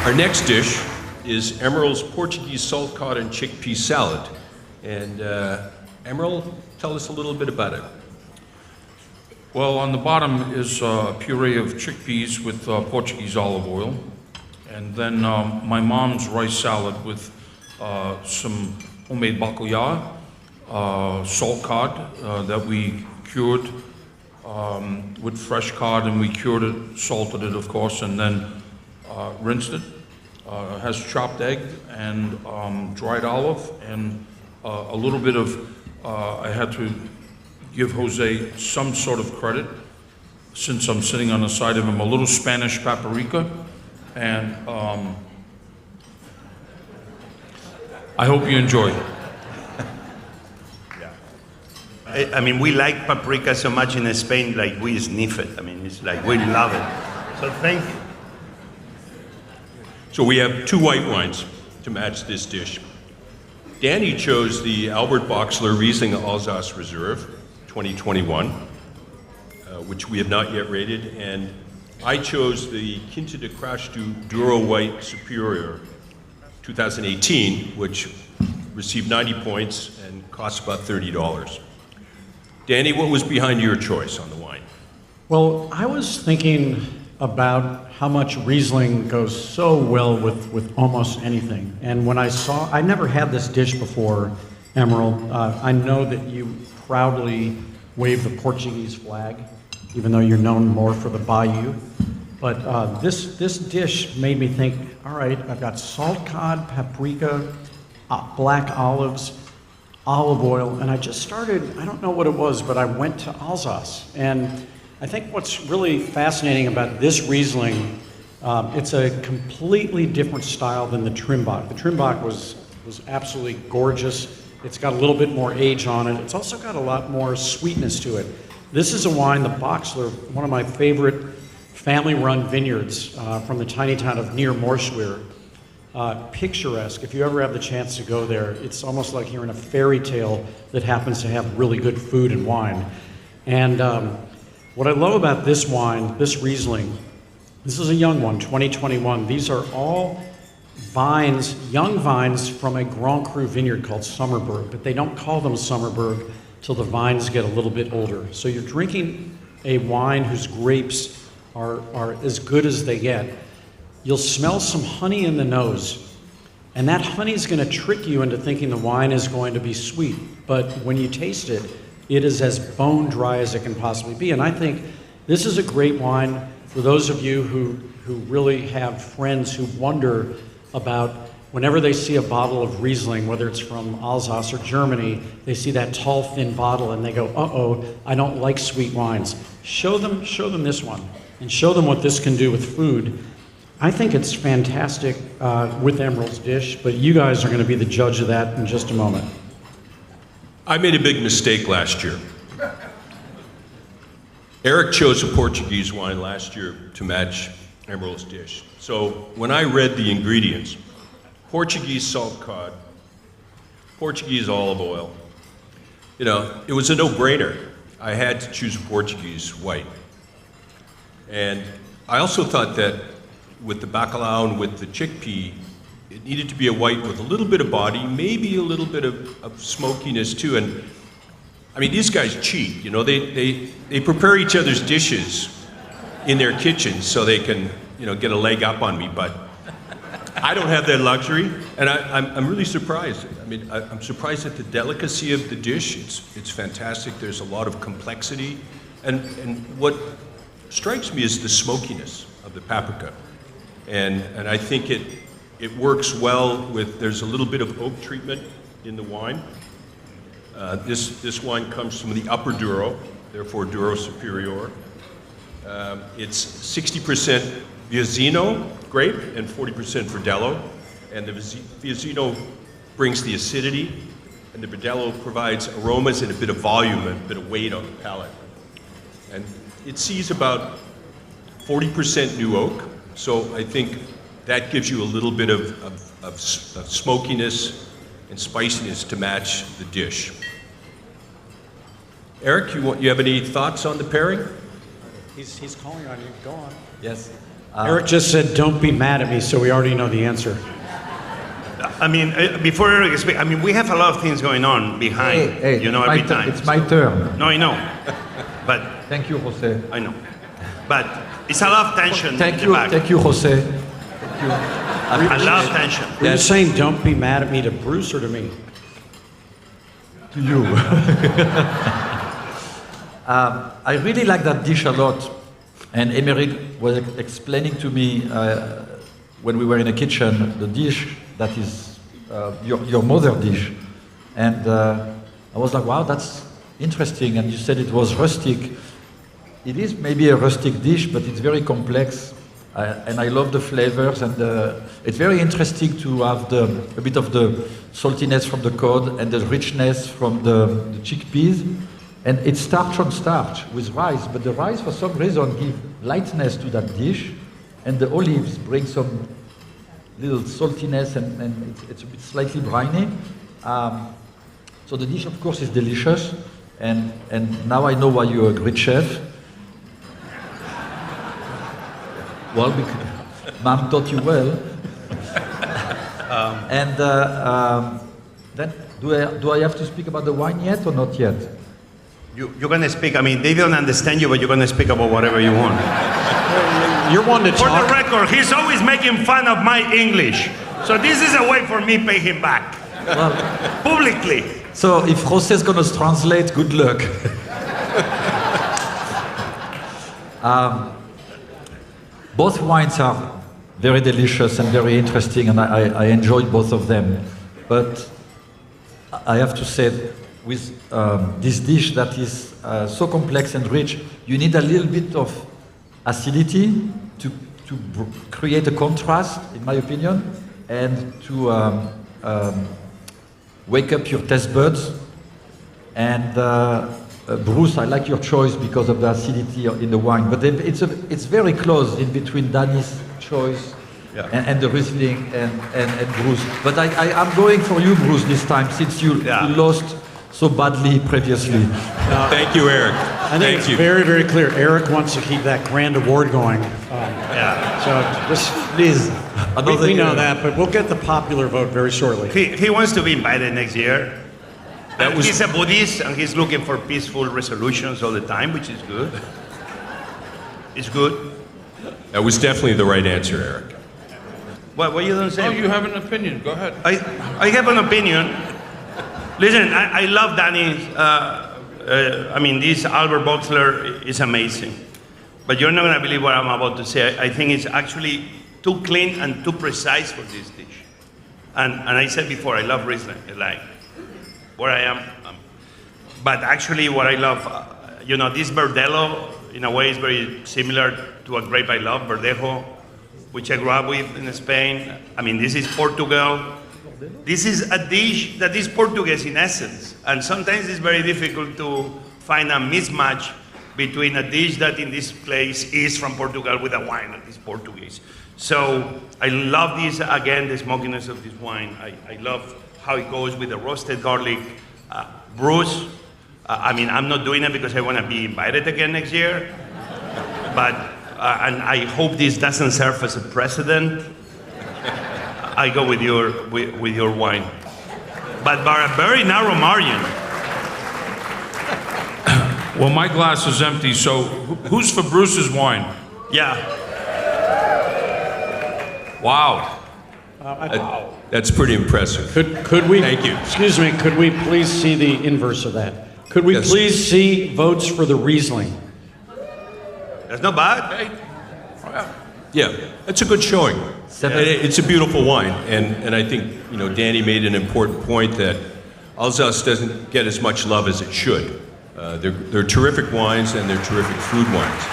Our next dish is Emeril's Portuguese salt cod and chickpea salad. And Emeril, tell us a little bit about it. Well, on the bottom is a puree of chickpeas with Portuguese olive oil. And then my mom's rice salad with some homemade bacalhau, salt cod that we cured with fresh cod, and we cured it, salted it, of course, and then rinsed it. Has chopped egg and dried olive and a little bit of, I had to give Jose some sort of credit since I'm sitting on the side of him, a little Spanish paprika, and I hope you enjoy it. I mean, we like paprika so much in Spain, like we sniff it. I mean, it's like we love it. So thank you. So we have 2 white wines to match this dish. Danny chose the Albert Boxler Riesling Alsace Reserve 2021, which we have not yet rated, and I chose the Quinta de Crasto Douro White Superior 2018, which received 90 points and costs about $30. Danny, what was behind your choice on the wine? Well, I was thinking about how much Riesling goes so well with almost anything. And when I never had this dish before, Emeril. I know that you proudly wave the Portuguese flag, even though you're known more for the Bayou. But this dish made me think, all right, I've got salt cod, paprika, black olives, olive oil, and I just started, I don't know what it was, but I went to Alsace. And I think what's really fascinating about this Riesling, it's a completely different style than the Trimbach. The Trimbach was absolutely gorgeous. It's got a little bit more age on it. It's also got a lot more sweetness to it. This is a wine, the Boxler, one of my favorite family-run vineyards from the tiny town of near Morschwehr. Picturesque. If you ever have the chance to go there, it's almost like you're in a fairy tale that happens to have really good food and wine. And what I love about this wine, this Riesling, this is a young one, 2021. These are all vines, young vines from a Grand Cru vineyard called Sommerberg, but they don't call them Sommerberg till the vines get a little bit older. So you're drinking a wine whose grapes are as good as they get. You'll smell some honey in the nose, and that honey is going to trick you into thinking the wine is going to be sweet. But when you taste it, it is as bone dry as it can possibly be. And I think this is a great wine for those of you who really have friends who wonder about whenever they see a bottle of Riesling, whether it's from Alsace or Germany, they see that tall, thin bottle and they go, uh-oh, I don't like sweet wines. Show them this one and show them what this can do with food. I think it's fantastic with Emeril's dish, but you guys are going to be the judge of that in just a moment. I made a big mistake last year. Eric chose a Portuguese wine last year to match Emeril's dish. So when I read the ingredients, Portuguese salt cod, Portuguese olive oil, you know, it was a no-brainer. I had to choose a Portuguese white. And I also thought that with the bacalhau and with the chickpea, it needed to be a white with a little bit of body, maybe a little bit of smokiness too. And I mean, these guys cheat, you know, they prepare each other's dishes in their kitchens so they can, you know, get a leg up on me, but I don't have that luxury, and I'm really surprised. I mean, I'm surprised at the delicacy of the dish. It's fantastic. There's a lot of complexity, and what strikes me is the smokiness of the paprika. And I think it works well with, there's a little bit of oak treatment in the wine. This wine comes from the Upper Douro, therefore Douro Superior. It's 60% Viazzino grape and 40% Verdelho. And the Viazzino brings the acidity, and the Verdelho provides aromas and a bit of volume and a bit of weight on the palate. And it sees about 40% new oak, so I think that gives you a little bit of smokiness and spiciness to match the dish. Eric, you have any thoughts on the pairing? He's calling on you. Go on. Yes. Eric just said, "Don't be mad at me," so we already know the answer. I mean, before Eric speaks, I mean, we have a lot of things going on behind, Hey, you know, every time. It's my turn. No, I know. But, Thank you, Jose. I know. But it's a lot of tension Thank in you, the back. thank you, Jose. A lot of tension. Were you saying, "Don't be mad at me" to Bruce or to me? To you. I really like that dish a lot. And Emeril was explaining to me when we were in the kitchen the dish that is your mother dish. And I was like, wow, that's interesting. And you said it was rustic. It is maybe a rustic dish, but it's very complex. And I love the flavors. And it's very interesting to have a bit of the saltiness from the cod and the richness from the chickpeas. And it's starch on starch with rice, but the rice for some reason gives lightness to that dish, and the olives bring some little saltiness, and it's a bit slightly briny. So the dish, of course, is delicious, and now I know why you're a great chef. Well, because Mom taught you well. Then, do I have to speak about the wine yet or not yet? You're going to speak, I mean, they don't understand you, but you're going to speak about whatever you want. You're one to For talk. the record, he's always making fun of my English. So this is a way for me to pay him back. Well, Publicly. so if Jose is going to translate, good luck. Both wines are very delicious and very interesting, and I enjoyed both of them. But I have to say, with this dish that is so complex and rich, you need a little bit of acidity to create a contrast, in my opinion, and to wake up your taste buds. And Bruce, I like your choice because of the acidity in the wine, but it's very close in between Danny's choice and the Riesling and Bruce. But I'm going for you, Bruce, this time, since you lost so badly previously. Thank you, Eric. I think it's very, very clear. Eric wants to keep that grand award going. So just please, we know that, but we'll get the popular vote very shortly. He wants to be invited next year. He's a Buddhist and he's looking for peaceful resolutions all the time, which is good. It's good. That was definitely the right answer, Eric. What you don't say? Oh, you have an opinion. Go ahead. I have an opinion. Listen, I love Danny. I mean, this Albert Boxler is amazing. But you're not going to believe what I'm about to say. I think it's actually too clean and too precise for this dish. And I said before, I love Riesling. Like, where I am. But actually, what I love, you know, this Verdelho, in a way, is very similar to a grape I love, Verdejo, which I grew up with in Spain. I mean, this is Portugal. This is a dish that is Portuguese in essence, and sometimes it's very difficult to find a mismatch between a dish that in this place is from Portugal with a wine that is Portuguese. So I love this, again, the smokiness of this wine. I love how it goes with the roasted garlic. Bruce, I mean, I'm not doing it because I want to be invited again next year, but, and I hope this doesn't serve as a precedent. I go with your wine, but by a very narrow margin. Well, my glass is empty, so who's for Bruce's wine? Yeah. Wow. That's pretty impressive. Could we? Thank you. Excuse me. Could we please see the inverse of that? Could we Yes. please see votes for the Riesling? That's not bad. Hey. Yeah, that's a good showing. It's a beautiful wine, and I think, you know, Danny made an important point that Alsace doesn't get as much love as it should. They're terrific wines and they're terrific food wines.